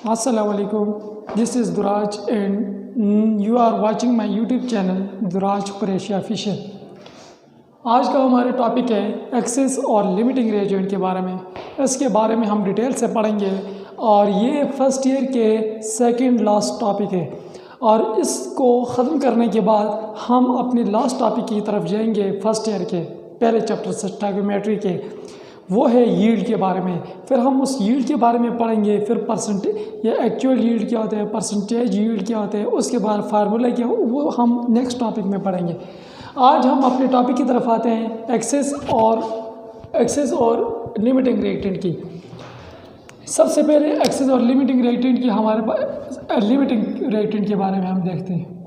Assalamu alaikum. This is Duraj and you are watching my YouTube channel Duraj Qureshi Official. आज का हमारा topic है access और limiting reagent के बारे में। इसके बारे में हम डिटेल से पढ़ेंगे और ये फर्स्ट ईयर के सेकंड लास्ट टॉपिक है और इसको ख़त्म करने के बाद हम अपने लास्ट टॉपिक की तरफ जाएंगे फर्स्ट ईयर के पहले चैप्टर से स्टैकियोमेट्री के, वो है यील्ड के बारे में। फिर हम उस यील्ड के बारे में पढ़ेंगे, फिर परसेंटेज या एक्चुअल यील्ड क्या होता है, परसेंटेज यील्ड क्या होता है, उसके बाद फार्मूला क्या, वो हम नेक्स्ट टॉपिक में पढ़ेंगे। आज हम अपने टॉपिक की तरफ आते हैं एक्सेस और लिमिटिंग रिएक्टेंट की। सबसे पहले एक्सेस और लिमिटिंग रिएक्टेंट की हमारे पास लिमिटिंग रिएक्टेंट के बारे में हम देखते हैं।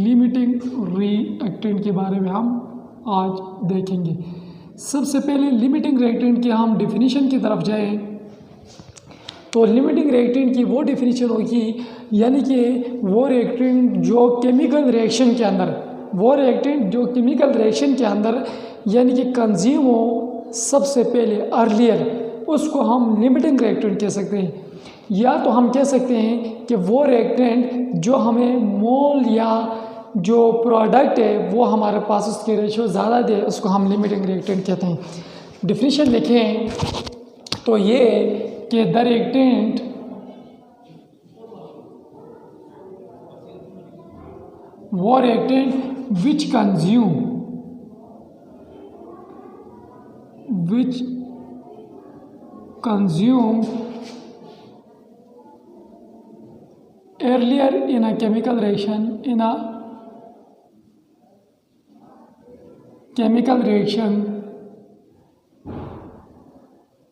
लिमिटिंग रिएक्टेंट के बारे में हम आज देखेंगे। सबसे पहले लिमिटिंग रिएक्टेंट की हम डेफिनेशन की तरफ जाएं तो लिमिटिंग रिएक्टेंट की वो डेफिनेशन होगी, यानी कि वो रिएक्टेंट जो केमिकल रिएक्शन के अंदर यानी कि कंज्यूम हो सबसे पहले अर्लियर, उसको हम लिमिटिंग रिएक्टेंट कह सकते हैं। या तो हम कह सकते हैं कि वो रिएक्टेंट जो हमें मोल या जो प्रोडक्ट है वो हमारे पास उसके रेशियो ज़्यादा दे, उसको हम लिमिटिंग रिएक्टेंट कहते हैं। डिफिनीशन लिखें तो ये कि द रिएक्टेंट वो reactant which consume earlier in a chemical reaction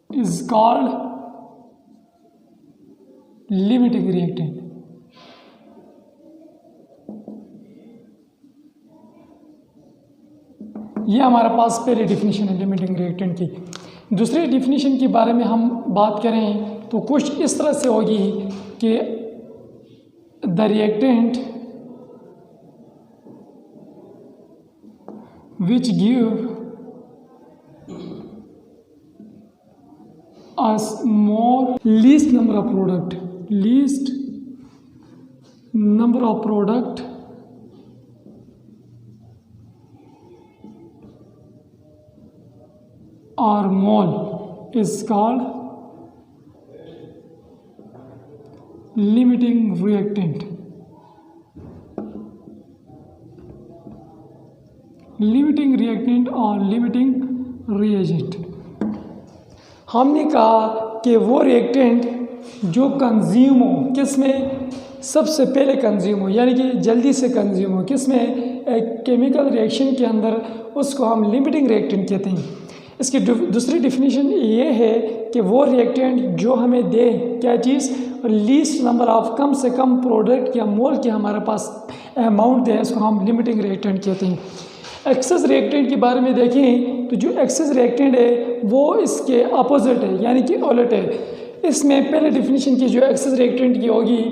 is called limiting reactant. ये हमारा पास पहली डिफिनीशन है लिमिटिंग रिएक्टेंट की। दूसरी डिफिनीशन के बारे में हम बात करें तो कुछ इस तरह से होगी कि the reactant which give us least number of product or mole is called limiting reactant. Limiting reactant और लिमिटिंग रिएजेंट, हमने कहा कि वो रिएक्टेंट जो कंज्यूम हो, किसमें सबसे पहले कंज्यूम हो, यानी कि जल्दी से कंज्यूम हो, किसमें एक केमिकल रिएक्शन के अंदर, उसको हम लिमिटिंग रिएक्टेंट कहते हैं। इसकी दूसरी डिफिनीशन ये है कि वो रिएक्टेंट जो हमें दे क्या चीज़, लीस्ट नंबर ऑफ कम से कम प्रोडक्ट या मोल के हमारे पास अमाउंट दे, इसको हम लिमिटिंग रिएक्टेंट कहते हैं। एक्सेस रिएक्टेंट के बारे में देखें तो जो एक्सेस रिएक्टेंट है वो इसके अपोजिट है, यानी कि उलट है। इसमें पहले डिफिनीशन की जो एक्सेस रिएक्टेंट की होगी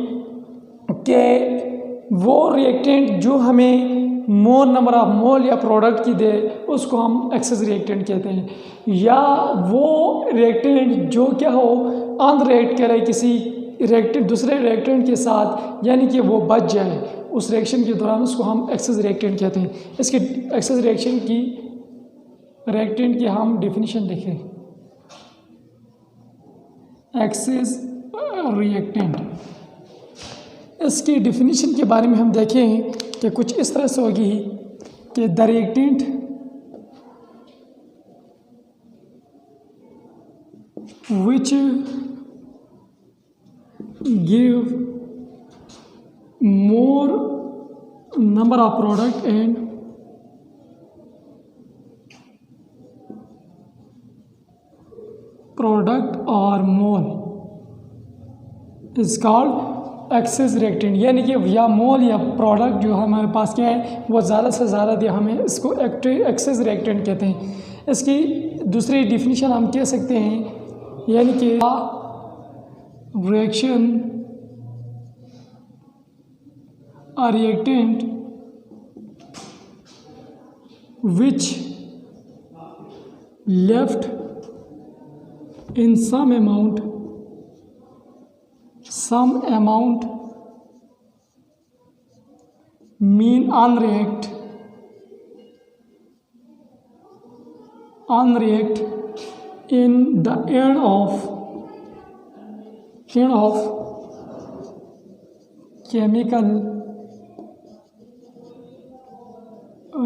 कि वो रिएक्टेंट जो हमें मोर नंबर ऑफ मोल या प्रोडक्ट की दे, उसको हम एक्सेस रिएक्टेंट कहते हैं। या वो रिएक्टेंट जो क्या हो, अनरिएक्ट करे किसी रिएक्टेंट दूसरे रिएक्टेंट के साथ, यानी कि वो बच जाए उस रिएक्शन के दौरान, उसको हम एक्सेस रिएक्टेंट कहते हैं। इसकी एक्सेस रिएक्टेंट की हम डिफिनीशन देखें। एक्सेस रिएक्टेंट, इसकी डिफिनीशन के बारे में हम देखें कि कुछ इस तरह से होगी कि the reactant which give more number of product and product or mole is called excess reactant, यानी कि या मोल या प्रोडक्ट जो हमारे पास क्या है वो ज़्यादा से ज़्यादा दे, हमें इसको एक्सेस रिएक्टेंट कहते हैं। इसकी दूसरी डिफिनीशन हम कह सकते हैं, यानी कि reaction a reactant which left in some amount mean unreact in the end of chemical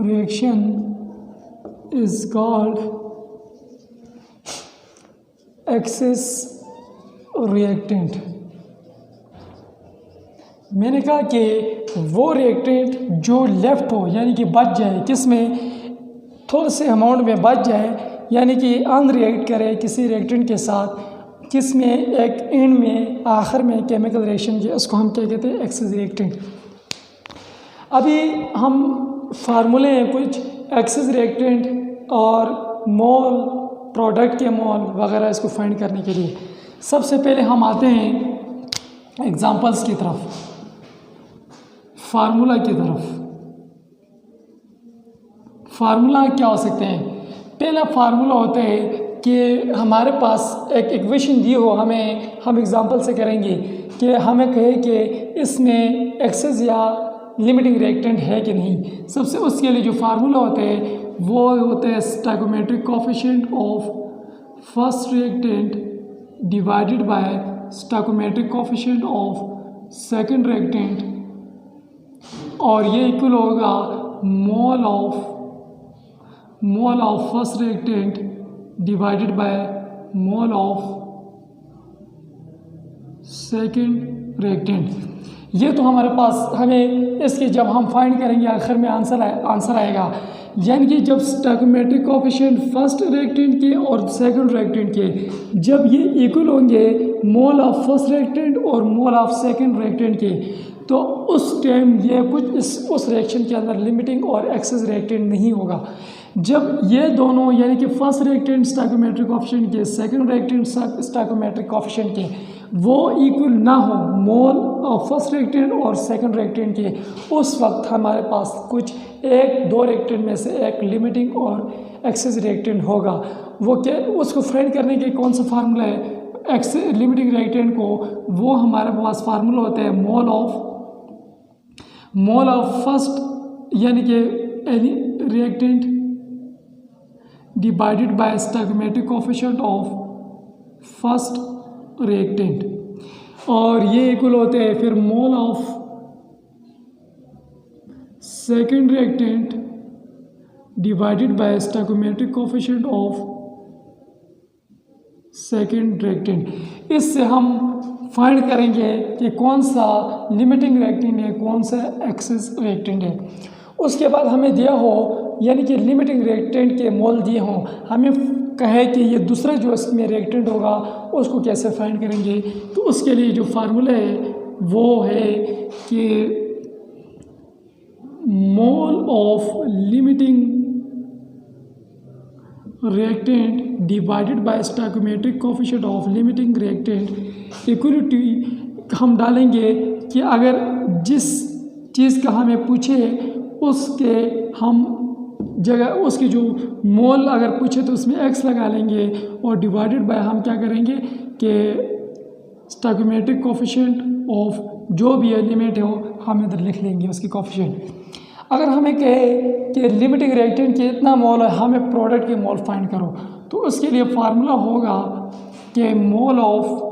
reaction is called excess reactant। मैंने कहा कि वो रिएक्टेंट जो लेफ़्ट हो यानी कि बच जाए, किसमें थोड़े से अमाउंट में बच जाए, यानी कि अनरिएक्ट करे किसी रिएक्टेंट के साथ, किसमें एक एंड में आखिर में केमिकल रिएक्शन के, उसको हम क्या कहते हैं, एक्सेस रिएक्टेंट। अभी हम फार्मूले हैं कुछ एक्सेस रिएक्टेंट और मोल, प्रोडक्ट के मोल वगैरह इसको फाइंड करने के लिए। सबसे पहले हम आते हैं एग्जांपल्स की तरफ, फार्मूला की तरफ। फार्मूला क्या हो सकते हैं? पहला फार्मूला होता है कि हमारे पास एक इक्वेशन दी हो, हम एग्जांपल से करेंगे कि हमें कहे कि इसमें एक्सेस या लिमिटिंग रिएक्टेंट है कि नहीं। सबसे उसके लिए जो फार्मूला होता है वो होता है stoichiometric coefficient of first reactant divided by stoichiometric coefficient of second reactant, और ये इक्वल होगा मोल of first reactant divided by mole of second reactant. ये तो हमारे पास, हमें इसके जब हम फाइंड करेंगे आखिर में आंसर आएगा, यानी कि जब स्टोइकोमेट्रिक कोएफिशिएंट फर्स्ट रिएक्टेंट के और सेकंड रिएक्टेंट के जब ये इक्वल होंगे मोल ऑफ फर्स्ट रिएक्टेंट और मोल ऑफ सेकंड रिएक्टेंट के, तो उस टाइम ये कुछ उस रिएक्शन के अंदर लिमिटिंग और एक्सेस रिएक्टेंट नहीं होगा। जब ये दोनों यानी कि फर्स्ट रिएक्टेंट स्टोइकोमेट्रिक कोएफिशिएंट के, सेकंड रिएक्टेंट स्टोइकोमेट्रिक कोएफिशिएंट के वो इक्वल ना हो मोल ऑफ फर्स्ट रिएक्टेंट और सेकंड रिएक्टेंट के, उस वक्त हमारे पास कुछ एक दो रिएक्टेंट में से एक लिमिटिंग और एक्सेस रिएक्टेंट होगा। वो क्या, उसको फाइंड करने के कौन सा फार्मूला है एक्सेस लिमिटिंग रिएक्टेंट को? वो हमारे पास फार्मूला होता है मोल ऑफ फर्स्ट यानी कि reactant divided by stoichiometric coefficient of first reactant, और ये इक्वल होते हैं फिर मोल of second reactant divided by stoichiometric coefficient of second reactant. इससे हम फाइंड करेंगे कि कौन सा लिमिटिंग रिएक्टेंट है, कौन सा एक्सेस रिएक्टेंट है। उसके बाद हमें दिया हो यानी कि लिमिटिंग रिएक्टेंट के मोल दिए हों, हमें कहे कि ये दूसरा जो इसमें रिएक्टेंट होगा उसको कैसे फाइंड करेंगे। तो उसके लिए जो फार्मूला है वो है कि mole of limiting reactant divided by stoichiometric coefficient of limiting reactant equality हम डालेंगे कि अगर जिस चीज़ का हमें पूछे उसके हम जगह उसकी जो मोल अगर पूछे तो उसमें x लगा लेंगे, और डिवाइडेड बाय हम क्या करेंगे कि स्टोइकोमेट्रिक कोएफिशिएंट ऑफ जो भी एलिमेंट हो हम इधर लिख लेंगे उसकी कोएफिशिएंट। अगर हमें कहे कि लिमिटिंग रिएक्टेंट के इतना मोल है, हमें प्रोडक्ट के मोल फाइंड करो, तो उसके लिए फार्मूला होगा कि mole of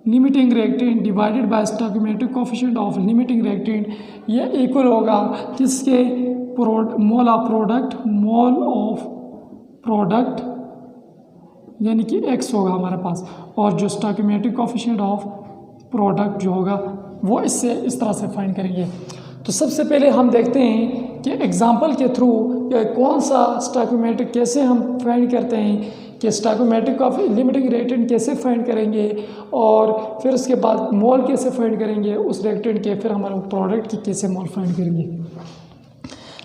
limiting reactant divided by stoichiometric coefficient of limiting reactant, ये इक्वल होगा किसके, मोल ऑफ प्रोडक्ट यानी कि x होगा हमारे पास, और जो स्टोइकोमेट्रिक कोएफिशिएंट ऑफ प्रोडक्ट जो होगा वो इससे इस तरह से फाइंड करेंगे। तो सबसे पहले हम देखते हैं कि एग्जांपल के थ्रू कौन सा स्टोइकोमेट्रिक कैसे हम फाइंड करते हैं कि स्टोइकोमेट्रिक ऑफ लिमिटिंग रिएक्टेंट कैसे फाइंड करेंगे, और फिर उसके बाद मोल कैसे फाइंड करेंगे उस रिएक्टेंट के, फिर हमारे प्रोडक्ट की कैसे मोल फाइंड करेंगे।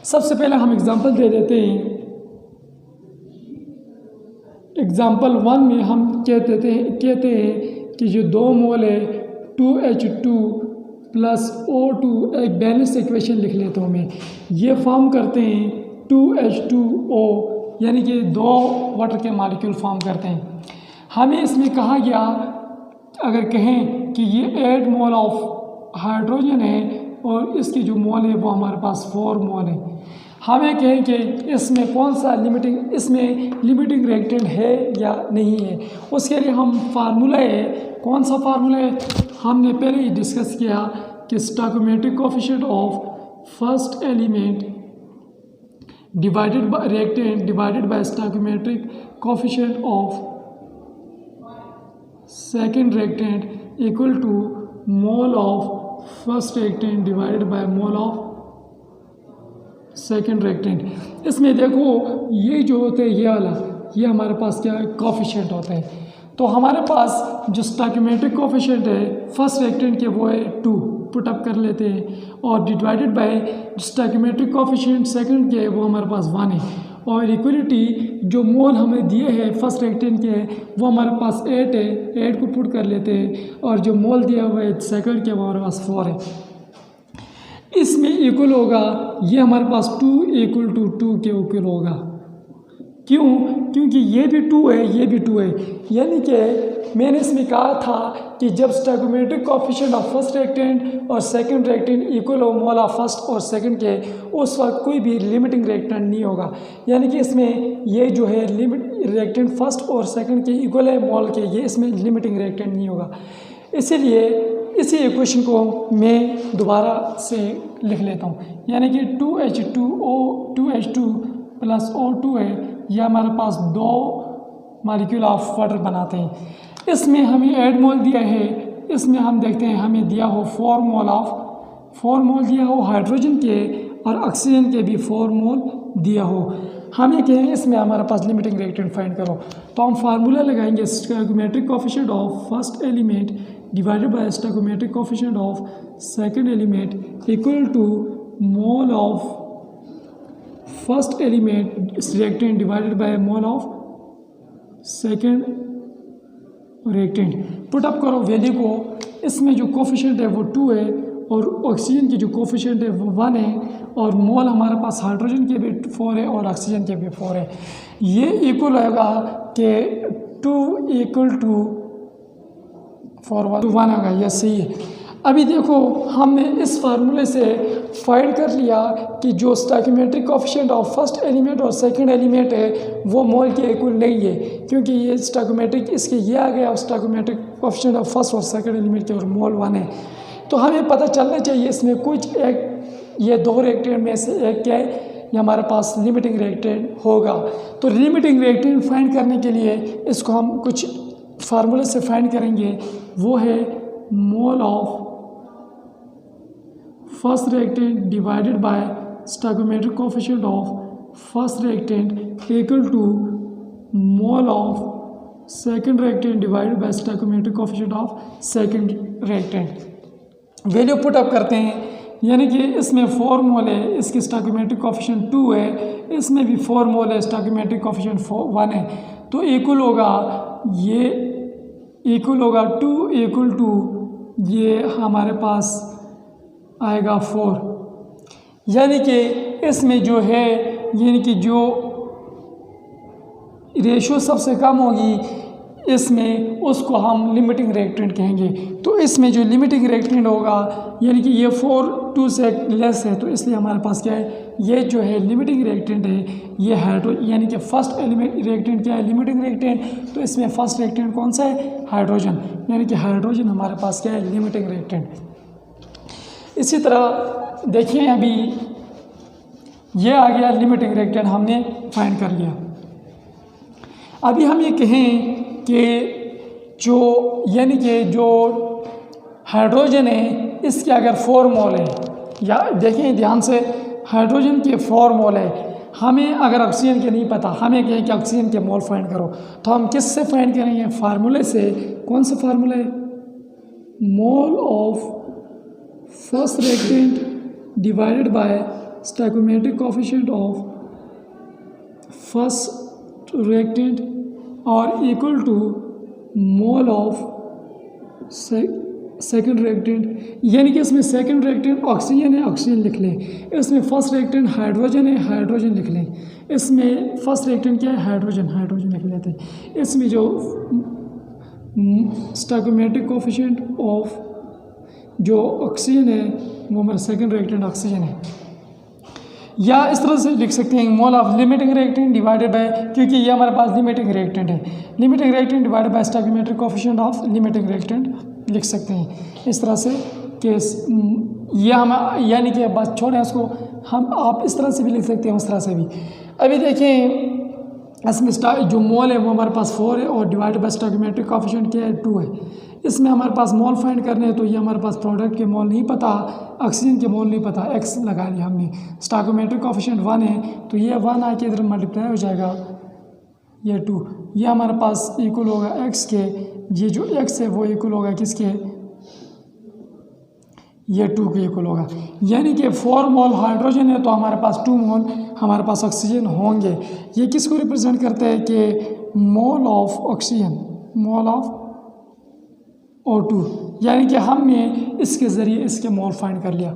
सबसे पहले हम एग्जांपल दे देते हैं। एग्जांपल 1 में हम कहते हैं कि जो 2 मोल है 2H2 प्लस O2, एक बैलेंस इक्वेशन लिख लेता हूँ मैं, ये फॉर्म करते हैं 2H2O यानी कि 2 वाटर के मॉलिक्यूल फॉर्म करते हैं। हमें इसमें कहा गया, अगर कहें कि ये 8 मोल ऑफ हाइड्रोजन है और इसकी जो मोल है वो हमारे पास 4 मोल है। हमें कहें कि इसमें कौन सा लिमिटिंग रिएक्टेंट है या नहीं है, उसके लिए हम फार्मूला है, कौन सा फार्मूला है हमने पहले ही डिस्कस किया कि stoichiometric coefficient of first element divided by reactant divided by stoichiometric coefficient of second reactant equal to mole of first reactant divided by mole of second reactant. इसमें देखो ये जो होते हैं ये वाला, ये हमारे पास क्या है, कोएफिशिएंट होते हैं। तो हमारे पास जो स्टोइकोमेट्रिक कोएफिशिएंट है फर्स्ट रिएक्टेंट के वो है 2, पुट अप कर लेते हैं, और divided by stoichiometric coefficient second के वो हमारे पास 1 है, और इक्वलिटी जो मोल हमें दिए हैं फर्स्ट रिएक्टेंट के वो हमारे पास 8 है, 8 को पुट कर लेते हैं, और जो मोल दिया हुआ है सेकंड के वो हमारे पास 4 है। इसमें इक्वल होगा, ये हमारे पास 2 = 2 के इक्वल होगा। क्यों? क्योंकि ये भी 2 है, ये भी 2 है, यानी कि मैंने इसमें कहा था कि जब stoichiometric coefficient of first reactant और सेकंड रिएक्टेंट इक्वल हो मोल ऑफ फर्स्ट और सेकंड के, उस वक्त कोई भी लिमिटिंग रिएक्टेंट नहीं होगा। यानी कि इसमें ये जो है रिएक्टेंट फर्स्ट और सेकंड के इक्वल है मोल के, ये इसमें लिमिटिंग रिएक्टेंट नहीं होगा। इसीलिए इसी इक्वेशन को मैं दोबारा से लिख लेता हूँ, यानी कि 2H2O2H2 + O2 है, यह हमारे पास 2 मॉलिक्यूल ऑफ वाटर बनाते हैं। इसमें हमें 8 मोल दिया है, इसमें हम देखते हैं हमें दिया हो 4 मोल दिया हो हाइड्रोजन के, और ऑक्सीजन के भी 4 मोल दिया हो। हमें कहें इसमें हमारे पास लिमिटिंग रिएक्टेंट फाइंड करो, तो हम फार्मूला लगाएंगे stoichiometric coefficient of first element divided by stoichiometric coefficient of second element equal to mole of first element reactant divided by mole of second reactant. Put up करो value को, इसमें जो coefficient है वो 2 है, और ऑक्सीजन की जो कोएफिशिएंट है वो 1 है, और मोल हमारे पास हाइड्रोजन के भी 4 है और ऑक्सीजन के भी 4 है। ये इक्वल होगा कि 2 = 4 1 होगा, यह सही है। अभी देखो हमने इस फार्मूले से फाइंड कर लिया कि जो stoichiometric coefficient of first element और सेकंड एलिमेंट है वो मोल के इक्वल नहीं है, क्योंकि ये स्टोइकोमेट्रिक इसके ये आ गया, स्टोइकोमेट्रिक कोएफिशिएंट ऑफ फर्स्ट और सेकंड एलिमेंट के और मोल 1 है। तो हमें पता चलना चाहिए इसमें कुछ एक, ये 2 रिएक्टेंट में से एक क्या है, ये हमारे पास लिमिटिंग रिएक्टेंट होगा। तो लिमिटिंग रिएक्टेंट फाइंड करने के लिए इसको हम कुछ फार्मूले से फाइंड करेंगे, वो है mole of first reactant divided by stoichiometric coefficient of first reactant equal to mole of second reactant divided by stoichiometric coefficient of second reactant. Value put up करते हैं, यानी कि इसमें 4 मोल है, इसकी स्टोइकोमेट्रिक कोएफिशिएंट 2 है, इसमें भी 4 मोल है, स्टोइकोमेट्रिक कोएफिशिएंट 1 है, तो इक्वल होगा, ये इक्वल होगा 2 = ये हमारे पास आएगा 4। यानी कि इसमें जो है, यानी कि जो रेशो सबसे कम होगी इसमें उसको हम लिमिटिंग रिएक्टेंट कहेंगे। तो इसमें जो लिमिटिंग रिएक्टेंट होगा, यानी कि ये 4 2 से लेस है, तो इसलिए हमारे पास क्या है, ये जो है लिमिटिंग रिएक्टेंट है, ये हाइड्रोजन, यानी कि फर्स्ट एलिमेंट रिएक्टेंट क्या है, लिमिटिंग रिएक्टेंट। तो इसमें फर्स्ट रिएक्टेंट कौन सा है, हाइड्रोजन, यानी कि हाइड्रोजन हमारे पास क्या है, लिमिटिंग रिएक्टेंट। इसी तरह देखिए अभी ये आ गया लिमिटिंग रिएक्टेंट, हमने फाइंड कर लिया। अभी हम ये कहें कि जो यानी कि जो हाइड्रोजन है इसके अगर 4 मोल है, या देखें ध्यान से, हाइड्रोजन के 4 मोल है, हमें अगर ऑक्सीजन के नहीं पता, हमें कहें कि ऑक्सीजन के मोल फाइंड करो, तो हम किससे फाइंड करेंगे, फार्मूले से। कौन सा फार्मूला है, mole of first reactant divided by stoichiometric coefficient of first reactant और equal to mole of second reactant, यानी कि इसमें सेकंड रिएक्टेंट ऑक्सीजन है, ऑक्सीजन लिख लें। इसमें फर्स्ट रिएक्टेंट हाइड्रोजन है, हाइड्रोजन लिख लें। इसमें फर्स्ट रिएक्टेंट क्या है, हाइड्रोजन, हाइड्रोजन लिख लेते हैं। इसमें जो स्टोइकोमेट्रिक कोफिशिएंट ऑफ जो ऑक्सीजन है वो हमारा सेकंड रिएक्टेंट ऑक्सीजन है। या इस तरह से लिख सकते हैं mole of limiting reactant divided bye, क्योंकि ये हमारे पास लिमिटिंग रिएक्टेंट है, limiting reactant divided by stoichiometric coefficient of limiting reactant लिख सकते हैं इस तरह से कि ये हम, यानी कि बस छोड़ें उसको, हम आप इस तरह से भी लिख सकते हैं, उस तरह से भी। अभी देखें इसमें जो मोल है वो हमारे पास 4 है और डिवाइडेड बाय स्टोइकोमेट्रिक कोफिशिएंट क्या है, 2 है। इसमें हमारे पास मोल फाइंड करने हैं, तो ये हमारे पास प्रोडक्ट के मोल नहीं पता, ऑक्सीजन के मोल नहीं पता, एक्स लगा लिया हमने। स्टोइकोमेट्रिक कोफिशिएंट 1 है तो ये 1 आके इधर मल्टीप्लाई हो जाएगा, ये 2, ये हमारे पास इक्वल होगा एक्स के, ये जो एक्स है वो इक्वल होगा किसके, ये 2 के इक्वल होगा। यानी कि 4 मोल हाइड्रोजन है तो हमारे पास 2 मोल हमारे पास ऑक्सीजन होंगे। ये किसको रिप्रेजेंट करते हैं कि mole of oxygen, mole of O2, यानी कि हमने इसके ज़रिए इसके मोल फाइंड कर लिया।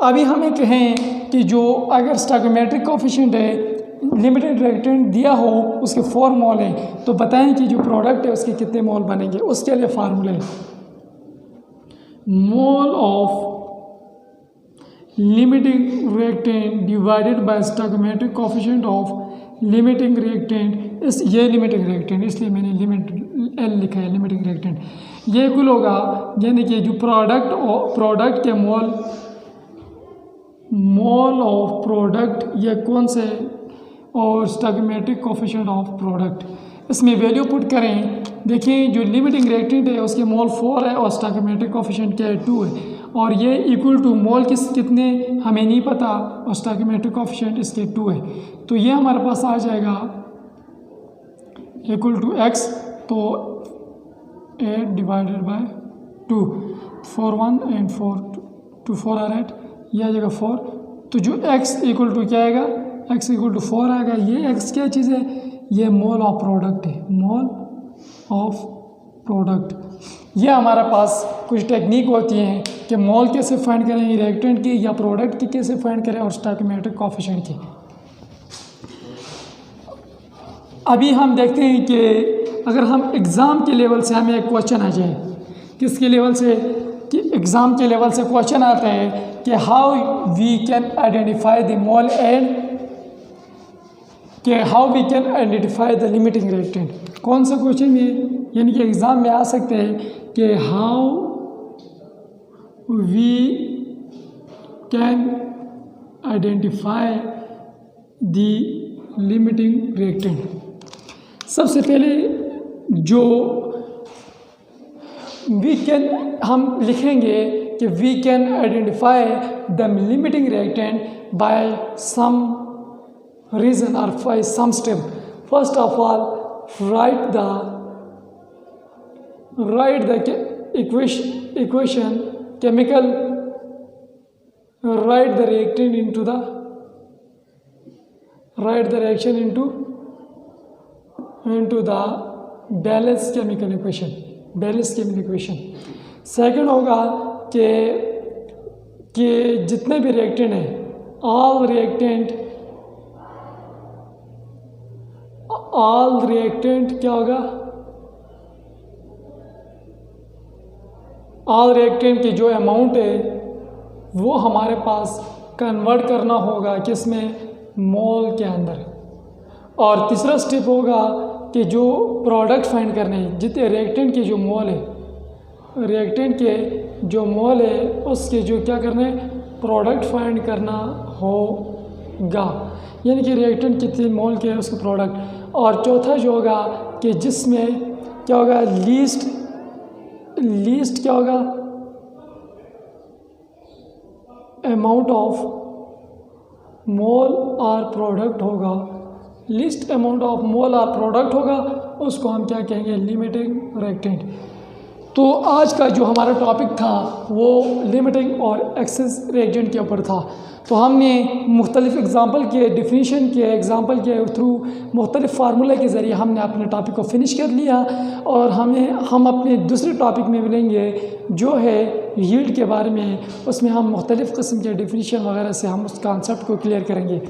अभी हमें कहें कि जो अगर स्टोइकोमेट्रिक कोफिशिएंट है, लिमिटेड रिएक्टेंट दिया हो, उसके 4 मोल हैं, तो बताएं कि जो प्रोडक्ट है उसके कितने मोल बनेंगे। उसके लिए फार्मूला है mole of limiting reactant divided by stoichiometric coefficient of limiting reactant. ये लिमिटिंग रिएक्टेंट, इसलिए मैंने लिमिट एल लिखा है, लिमिटिंग रिएक्टेंट। ये इक्वल होगा, यानी कि जो प्रोडक्ट के मोल ऑफ प्रोडक्ट, ये कौन से, और स्टोइकोमेट्रिक कोफिशिएंट ऑफ प्रोडक्ट, इसमें वैल्यू पुट करें। देखिए जो लिमिटिंग रिएक्टेंट है उसके मोल 4 है और स्टोइकोमेट्रिक कोफिशिएंट क्या है, 2 है, और ये इक्वल टू मोल कितने हमें नहीं पता और स्टोइकोमेट्रिक कोफिशिएंट इसके 2 है, तो ये हमारे पास आ जाएगा इक्वल टू एक्स, तो 8 डिवाइडेड बाय 2, 4 1 एंड 4 2 4 आर 8, ये आ जाएगा 4। तो जो x इक्वल टू क्या आएगा, x इक्वल टू 4 आएगा। ये x क्या चीज़ है, ये मोल ऑफ प्रोडक्ट है, मोल ऑफ प्रोडक्ट। ये हमारे पास कुछ टेक्निक होती हैं कि मोल कैसे फाइंड करें रिएक्टेंट की, या प्रोडक्ट की कैसे फाइंड करें, और स्टोइकोमेट्रिक कोफिशिएंट की। अभी हम देखते हैं कि अगर हम एग्ज़ाम के लेवल से हमें एक क्वेश्चन आ जाए, किसके लेवल से, कि एग्ज़ाम के लेवल से क्वेश्चन आता है कि how we can identify the mole and कि how we can identify the limiting reactant. कौन सा क्वेश्चन है, यानी कि एग्ज़ाम में आ सकते हैं कि how we can identify the limiting reactant. सबसे पहले जो वी कैन हम लिखेंगे कि we can identify the limiting reactant by some reason और by some step. First of all write the equation chemical, write the reaction into the Dallas chemical equation। Second होगा कि जितने भी रिएक्टेंट हैं, all reactant क्या होगा, all reactant की जो अमाउंट है वो हमारे पास कन्वर्ट करना होगा किसमें, मोल के अंदर। और तीसरा स्टेप होगा कि जो प्रोडक्ट फाइंड करने हैं, जितने रिएक्टेंट के जो मोल है, रिएक्टेंट के जो मोल है उसके जो क्या करना है, प्रोडक्ट फाइंड करना होगा, यानी कि रिएक्टेंट कितने मोल के है उसका प्रोडक्ट। और चौथा जो होगा कि जिसमें क्या होगा, लीस्ट क्या होगा, अमाउंट ऑफ मोल और प्रोडक्ट होगा, लिस्ट अमाउंट ऑफ मोल और प्रोडक्ट होगा, उसको हम क्या कहेंगे, लिमिटिंग रिएक्टेंट। तो आज का जो हमारा टॉपिक था वो लिमिटिंग और एक्सेस रिएक्टेंट के ऊपर था। तो हमने मुख्तलिफ एग्ज़ाम्पल के डिफिनीशन के एग्ज़ाम्पल के थ्रू मुख्तलिफ फार्मूले के ज़रिए हमने अपने टॉपिक को फिनिश कर लिया और हम अपने दूसरे टॉपिक में मिलेंगे जो है यील्ड के बारे में। उसमें हम मुख्तलिफ किस्म के डिफिनीशन वगैरह से हम उस कॉन्सेप्ट को क्लियर करेंगे।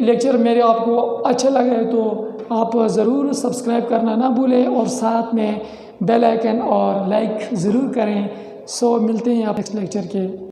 लेक्चर मेरे आपको अच्छा लगा है तो आप ज़रूर सब्सक्राइब करना ना भूलें और साथ में बेल आइकन और लाइक ज़रूर करें। सो मिलते हैं आप नेक्स्ट लेक्चर के